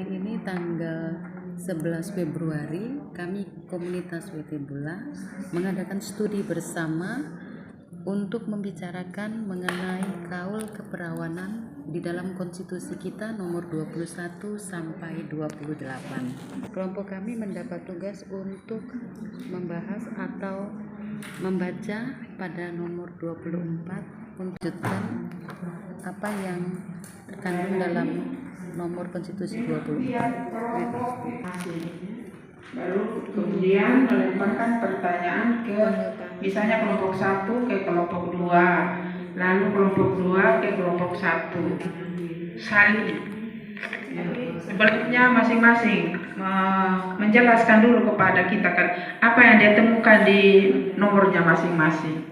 hari ini tanggal 11 Februari kami komunitas WT Bula mengadakan studi bersama untuk membicarakan mengenai kaul keperawanan di dalam konstitusi kita nomor 21 sampai 28. Kelompok kami mendapat tugas untuk membahas atau membaca pada nomor 24 melanjutkan apa yang terkandung dalam nomor konstitusi 24. Lalu kemudian melemparkan pertanyaan ke misalnya kelompok 1 ke kelompok 2, lalu kelompok 2 ke kelompok 1. Saling sebaliknya masing-masing menjelaskan dulu kepada kita kan apa yang dia temukan di nomornya masing-masing,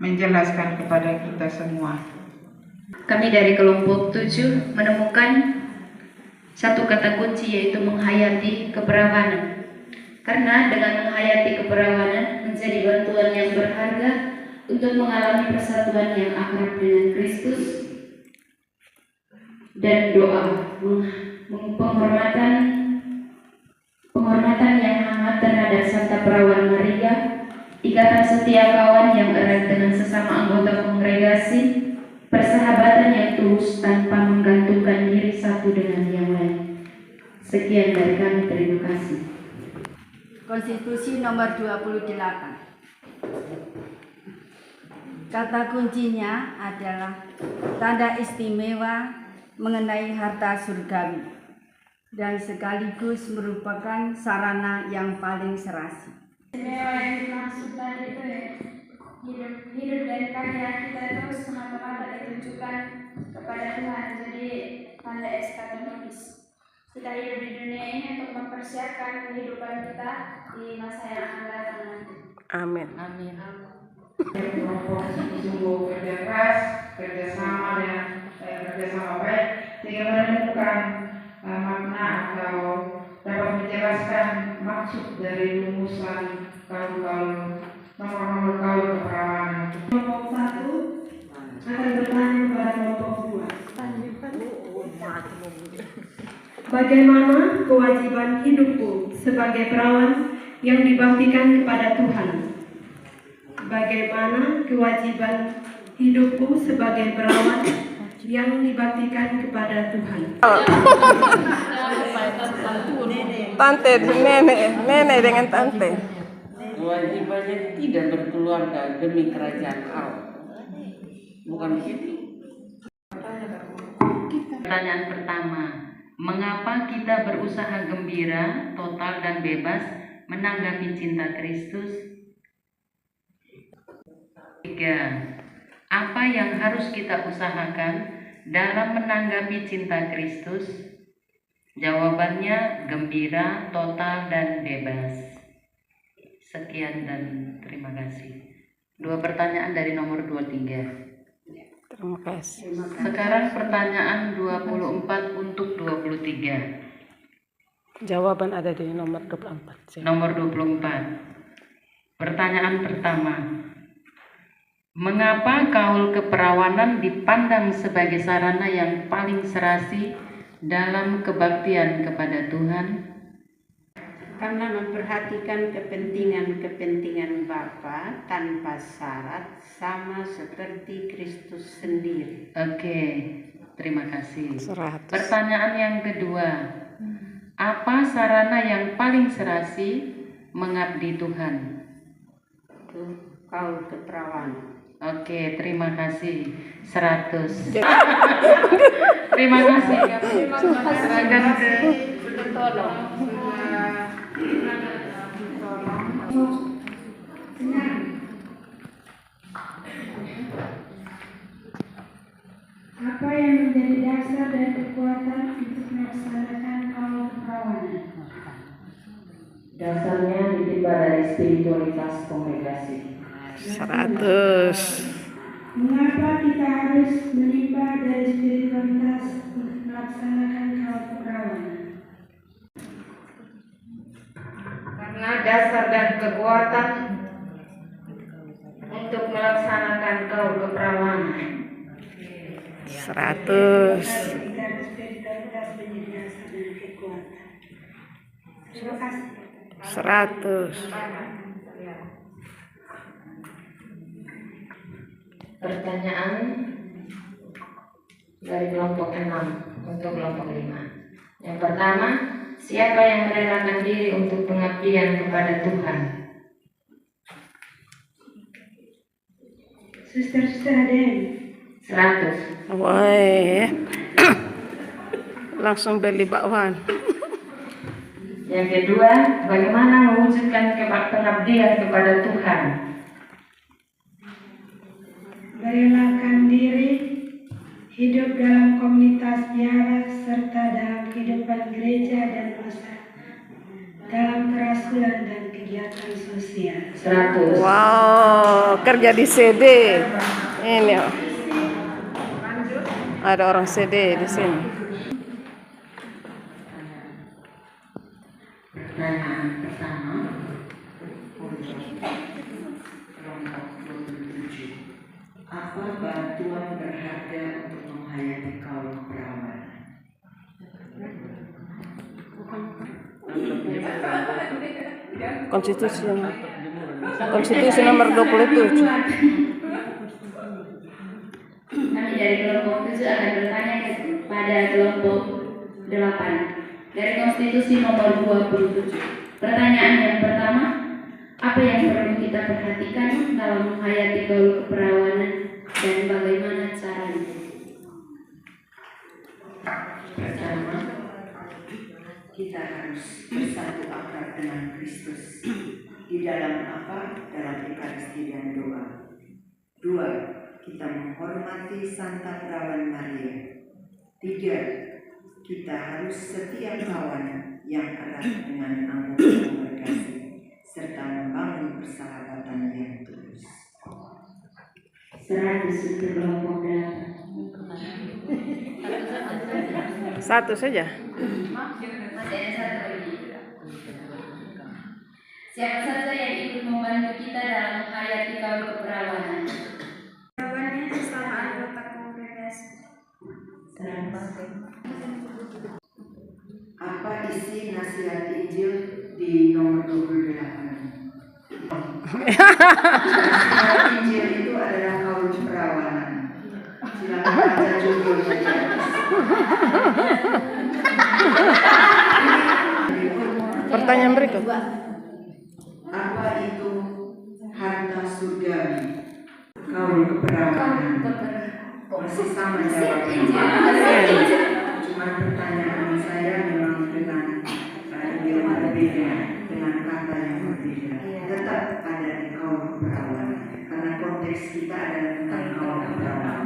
menjelaskan kepada kita semua. Kami dari kelompok 7 menemukan satu kata kunci, yaitu menghayati keperawanan. Karena dengan menghayati keperawanan menjadi bantuan yang berharga untuk mengalami persatuan yang akrab dengan Kristus, dan doa penghormatan yang hangat terhadap Santa Perawan Maria, ikatan setia kawan yang erat dengan sesama anggota kongregasi, persahabatan yang tulus tanpa menggantungkan diri satu dengan yang lain. Sekian dari kami, terima kasih. Konstitusi nomor 28. Kata kuncinya adalah tanda istimewa mengenai harta surgawi dan sekaligus merupakan sarana yang paling serasi. Istimewa yang dimaksudkan itu hidup dan karya kita itu semata-mata ditunjukkan kepada Tuhan. Jadi tanda eskatomikis. Kita hidup di dunia ini untuk mempersiapkan kehidupan kita di masa yang akan datang nanti. Amin. Amin. Kelompok sungguh kerja keras, kerjasama baik, sehingga menemukan makna atau dapat menjelaskan maksud dari rumusan kaul nomor kaul keperawanan. Kelompok 1 akan bertanya kepada kelompok 2. Bagaimana kewajiban hidupku sebagai perawan yang dibaktikan kepada Tuhan? Bagaimana kewajiban hidupku sebagai perawan yang dibaktikan kepada Tuhan? Tante, nenek dengan tante. Kewajibannya tidak berkeluarga demi kerajaan Allah. Bukan begitu? Pertanyaan pertama, mengapa kita berusaha gembira, total dan bebas menanggapi cinta Kristus? 3. Apa yang harus kita usahakan dalam menanggapi cinta Kristus? Jawabannya gembira, total dan bebas. Sekian dan terima kasih. 2 pertanyaan dari nomor 23. Terima kasih. Sekarang pertanyaan 24 untuk 23. Jawaban ada di nomor 24. Nomor 24. Pertanyaan pertama. Mengapa kaul keperawanan dipandang sebagai sarana yang paling serasi dalam kebaktian kepada Tuhan? Karena memperhatikan kepentingan Bapa tanpa syarat, sama seperti Kristus sendiri. Oke, terima kasih. 100. Pertanyaan yang kedua. Apa sarana yang paling serasi mengabdi Tuhan? Itu kaul keperawanan. Oke, terima kasih. 100. Terima kasih. Serahkan ke Apa yang menjadi dasar dan kekuatan untuk melaksanakan kaul keperawanan? Dasarnya ditimpa dari spiritualitas kongregasi. 100. Mengapa kita harus menimba dari spiritualitas untuk melaksanakan kaul keperawanan? Karena dasar dan kekuatan untuk melaksanakan kaul keperawanan. 100. Terima kasih. 100. Pertanyaan dari kelompok 6 untuk kelompok 5. Yang pertama, siapa yang merelakan diri untuk pengabdian kepada Tuhan? Suster-suster ada yang 100. Wah, langsung beli bakwan. Yang kedua, bagaimana mewujudkan pengabdian kepada Tuhan? merelakan diri, hidup dalam komunitas biara serta dalam kehidupan gereja dan masyarakat, dalam kerasulan dan kegiatan sosial. 100. Wow, kerja di CD. Ini oh. Ada orang CD di sini. Pertanyaan pertama untuk kelompok 27. Apa bantuan berharga untuk menghayati kaum perawan? Konstitusi nomor 27. Kami dari kelompok 7 akan bertanya kepada kelompok 8 dari konstitusi nomor 27. Pertanyaan yang pertama, apa yang perlu kita perhatikan dalam menghayati gaul keperawanan dan bagaimana caranya? Pertama, kita harus bersatu akrab dengan Kristus. Di dalam apa? Dalam Ekaristi dan doa. 2. Kita menghormati Santa Perawan Maria. 3. Kita harus setia kawan yang erat dengan anggota kongregasi serta membangun persahabatan yang tulus. 100 untuk kelompok 8. 1 saja. Masih ada satu lagi. Siapa saja yang ikut membantu kita dalam menghayati gaul keperawanan? Jawabannya selama anggota kongregasi. 100. Apa isi nasihat Injil di nomor 28? Nasihat Injil itu adalah kaum perawanan. Silakan baca judulnya. Pertanyaan berikut. Apa itu harta surgawi? Kaum keperawanan. Masih sama jawabannya. Cuma pertanyaan saya memang dengan yang berbeda, dengan kata yang berbeda. Tetap ada di kaum keperawanan, karena konteks kita adalah tentang kaum keperawanan.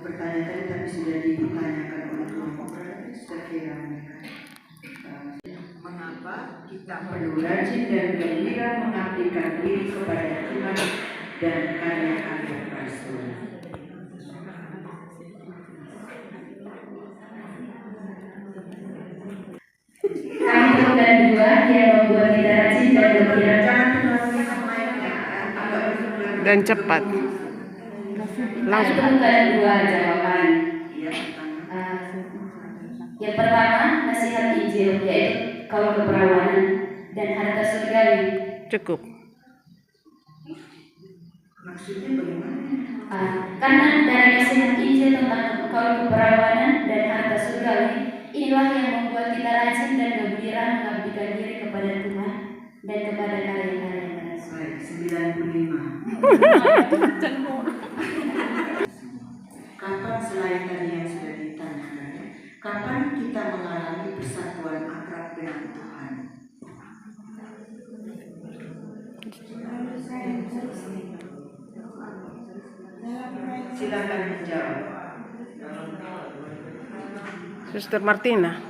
Pertanyaan tadi tapi sudah ditanyakan oleh kelompok, sudah kira mereka. Mengapa kita perlu rajin dan gembira mengabdikan diri kepada Tuhan dan karya-karya Rasul? Kami temukan 2 yang membuat kita rajin dan gembira. Dan cepat. Kami Langsung. temukan 2 jawaban. Yang pertama, nasihat Injil yaitu kaul keperawanan dan harta surgawi. Cukup. Maksudnya bagaimana? Karena dari nasihat Injil tentang kaul keperawanan dan harta surgawi, inilah yang membuat kita rajin dan gembira mengabdikan diri kepada Tuhan dan kepada karya-karya Rasul. Baik, 95. Kapan selain tadi yang sudah ditanyakan, kapan kita mengalami persatuan akrab dengan Tuhan? Silakan menjawab. Suster Martina.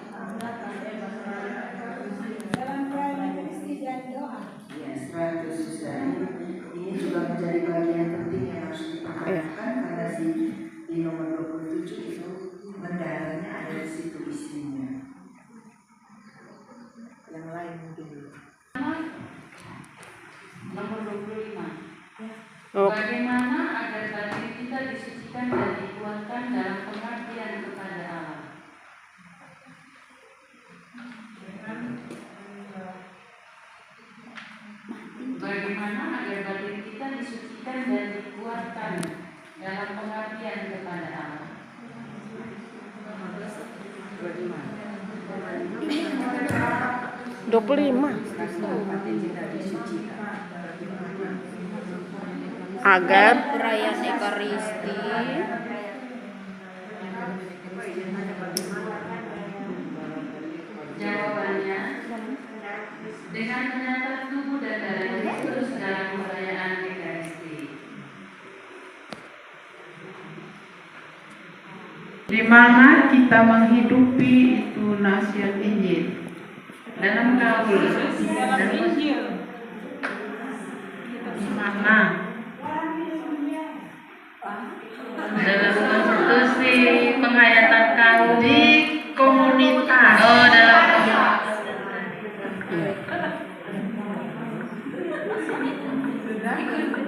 Ya, 100 sudah. Ini juga menjadi bagian penting yang harus diperhatikan karena di nomor 27 itu mendalanya ada di situ isinya. Yang lain mungkin dulu. Nomor 25. Oh. Bagaimana agar batin kita disucikan dan dikuatkan dalam pengabdian kepada Allah? mana agar batin kita disucikan dan dikuatkan dalam pengabdian kepada Allah. 25. Agar perayaan Ekaristi jawabannya dengan menyantap tubuh dan darah Kristus dalam perayaan Ekaristi. Di mana kita menghidupi itu nasihat Injil dalam gaul mana dalam konstitusi penghayatan kaum di komunitas. Oh, dalam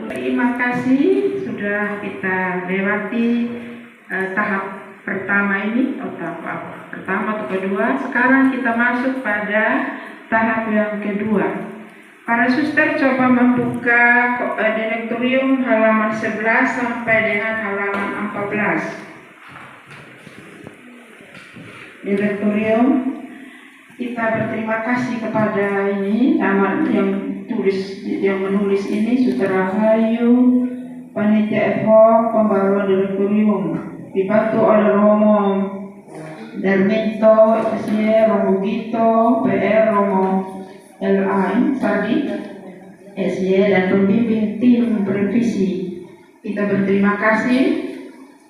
terima kasih sudah kita lewati tahap pertama ini tahap pertama atau kedua. Sekarang kita masuk pada tahap yang kedua. Para suster coba membuka direktorium halaman 11 sampai dengan halaman 14. Direktorium, kita berterima kasih kepada ini nama yang menulis ini Suster Rahayu, panitia ad hoc pembaruan direktorium, dibantu oleh Romo Darminto, SY, Romo Gito, PR, Romo LA, Sadi, SY, dan pembimbing tim revisi. Kita berterima kasih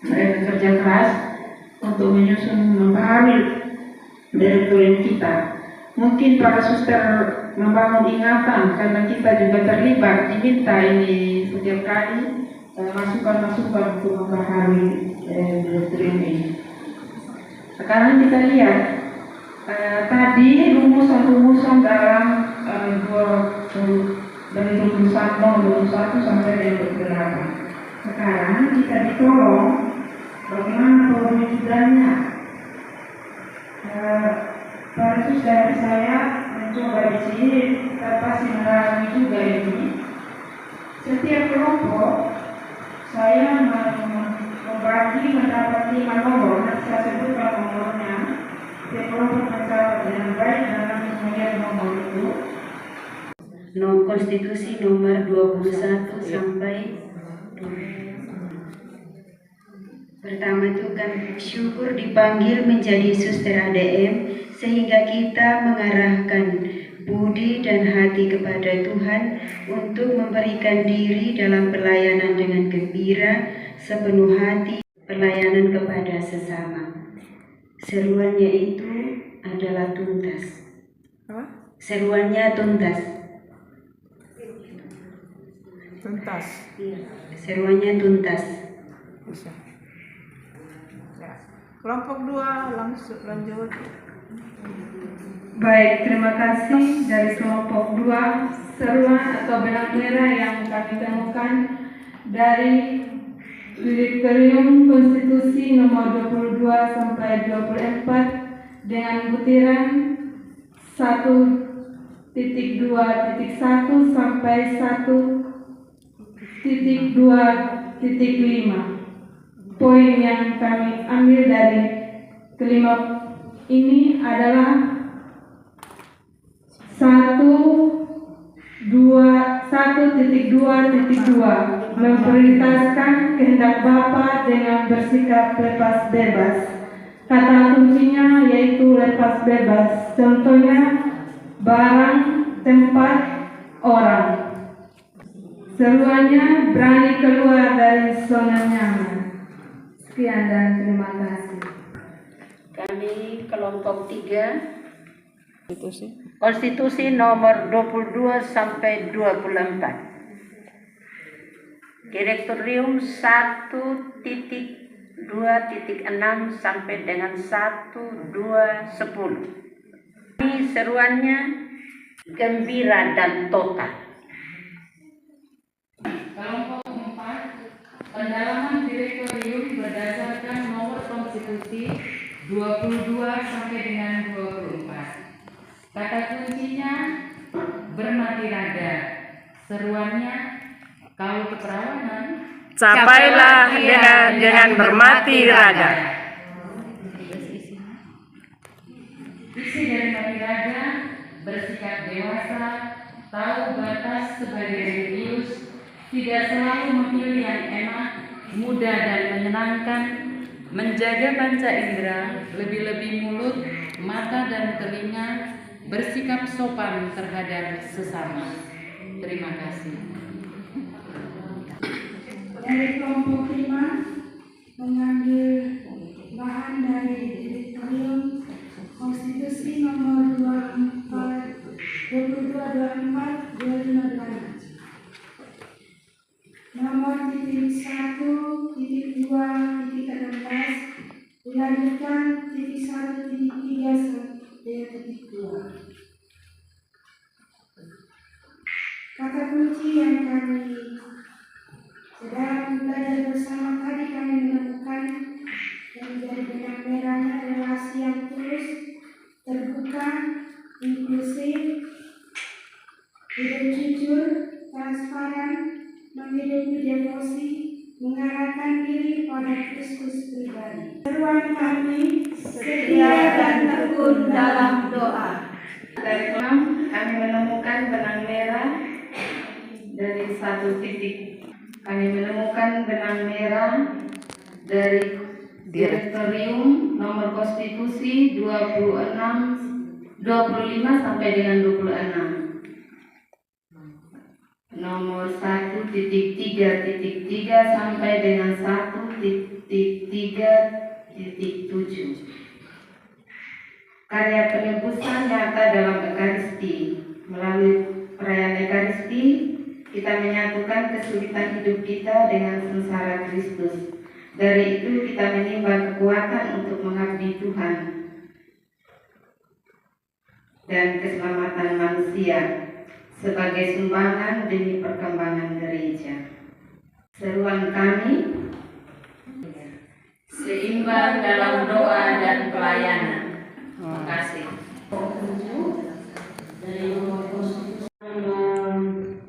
mereka bekerja keras untuk menyusun membaharui direktorium kita. Mungkin para suster membangun ingatan karena kita juga terlibat diminta ini setiap kali masukan-masukan untuk membaharui direktorium ini. Sekarang kita lihat tadi rumusan-rumusan dalam dari rumusan 21 sampai dengan 28. Sekarang kita ditolong bagaimana perwujudannya. Para suster saya mencoba di sini, kita pasti mengalami juga ini. Setiap kelompok saya membagi mendapat 5 nomor, nanti saya sebutkan nomornya. Setiap kelompok mencatat dengan baik dan langsung melihat nomor itu. Konstitusi nomor 21 sampai pertama itu kan syukur dipanggil menjadi suster ADM sehingga kita mengarahkan budi dan hati kepada Tuhan untuk memberikan diri dalam pelayanan dengan gembira, sepenuh hati, pelayanan kepada sesama. Seruannya itu adalah tuntas. Seruannya tuntas. Tuntas. Seruannya tuntas. Bisa. Ya. Kelompok 2 langsung lanjut. Baik, terima kasih dari kelompok 2. Seruan atau benang merah yang kami temukan dari Direktorium Konstitusi nomor 22 sampai 24 dengan butiran 1.2.1 sampai 1.2.5. Poin yang kami ambil dari kelima ini adalah 1.2.2 memprioritaskan kehendak Bapa dengan bersikap bebas. Kata kuncinya yaitu lepas bebas. Contohnya barang, tempat, orang. Seruannya berani keluar dari zona nyaman. Sekian dan terima kasih. Kami kelompok 3 Konstitusi nomor 22 sampai 24. Direktorium 1.2.6 sampai dengan 1.2.10. Ini seruannya gembira dan total. Kelompok 4, pendalaman direktorium berdasarkan nomor konstitusi 22 sampai dengan 24. Kata kuncinya bermati rada, Seruannya, kau keperawanan, Capailah dengan bermati raga. isi dari mati raga, bersikap dewasa, tahu batas sebagai religius, tidak selalu memilih yang enak, mudah dan menyenangkan, menjaga panca indera, lebih-lebih mulut, mata dan telinga, bersikap sopan terhadap sesama. Terima kasih. Dari kelompok 5 mengambil bahan dari Direktorium Konstitusi nomor 2224/2015 nomor titik 1.2.16 dilanjutkan titik 1.3 sampai titik 2. Kata kunci yang kami sedang belajar bersama tadi kami menemukan yang menjadi benang merahnya relasi yang tulus, terbuka, inklusif, hidup jujur, transparan, memiliki devosi, mengarahkan diri pada Kristus pribadi. Seruan kami setia dan tekun dalam doa. Dari kami menemukan benang merah dari satu titik. Kami menemukan benang merah dari Direktorium nomor Konstitusi 25 sampai dengan 26. Nomor 1.3.3 sampai dengan 1.3.7. Karya penebusan nyata dalam Ekaristi. Melalui perayaan Ekaristi, kita menyatukan kesulitan hidup kita dengan sengsara Kristus. Dari itu kita menimba kekuatan untuk mengabdi Tuhan dan keselamatan manusia sebagai sumbangan demi perkembangan gereja. Seruan kami seimbang dalam doa dan pelayanan. Terima kasih. Dari nomor konstitusi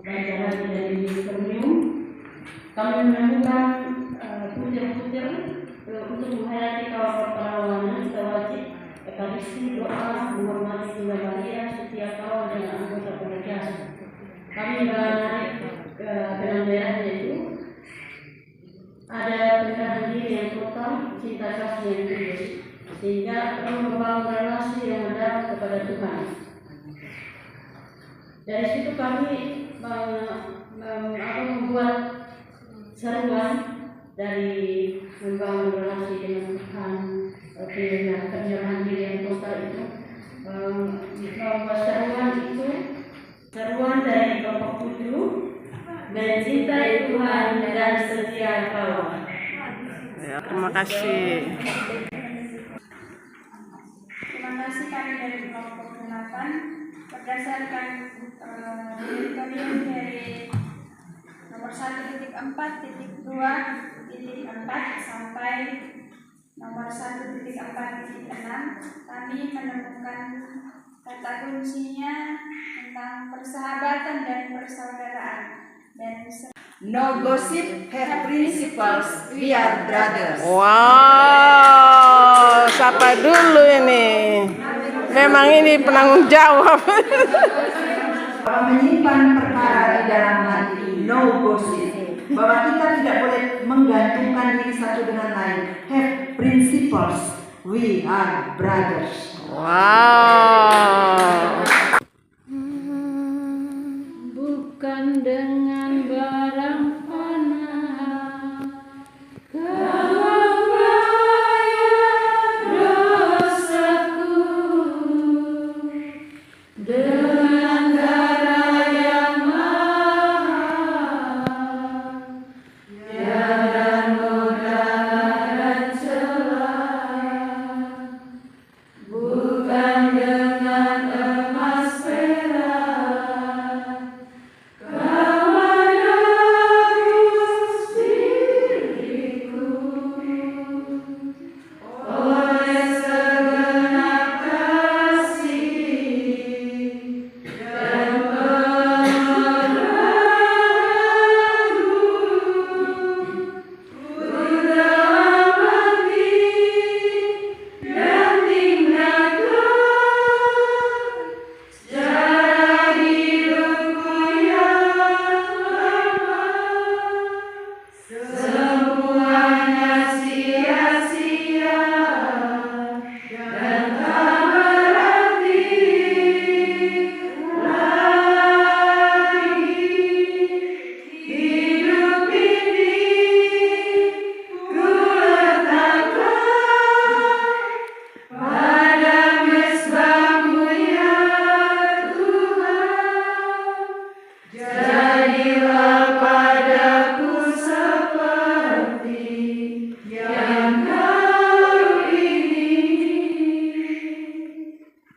baca lagi dari Direktorium, kami menemukan putir-putir untuk menghayati kawal perlawanan kita wajib Ekaristi, doa, menghormati Tunggal Maria, setia kawal dengan anggota penegak. Kami menarik benang merahnya itu ada penyerahan diri yang total, cinta kasih yang tulus, sehingga membangun relasi yang mendalam kepada Tuhan. Dari situ kami membuat seruan dari membangun relasi dengan Tuhan, penyerahan diri yang total itu. Membuat seruan itu, seruan dari kelompok 7, mencintai Tuhan dan setia kawan. Ya, terima kasih. Terima kasih kami dari kelompok 8 berdasarkan Direktorium dari nomor 1.4.2.4 sampai nomor 1.4.6 kami menemukan kata kuncinya tentang persahabatan dan persaudaraan dan No gossip, have principles, we are brothers. Wow, siapa dulu ini? Memang ini penanggung jawab. Bahwa menyimpan perkara di dalam hati, no gossip. Bahwa kita tidak boleh menggantungkan diri satu dengan lain. Have principles, we are brothers. Wow. Bukan dengan barang fana kau bayar dosaku, dengan darah yang mahal, tiada noda dan celah. Bukan dengan emas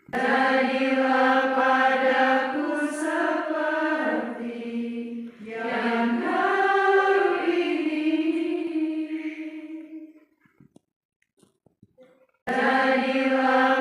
Jadilah padaku seperti yang Kau ingini. Jadilah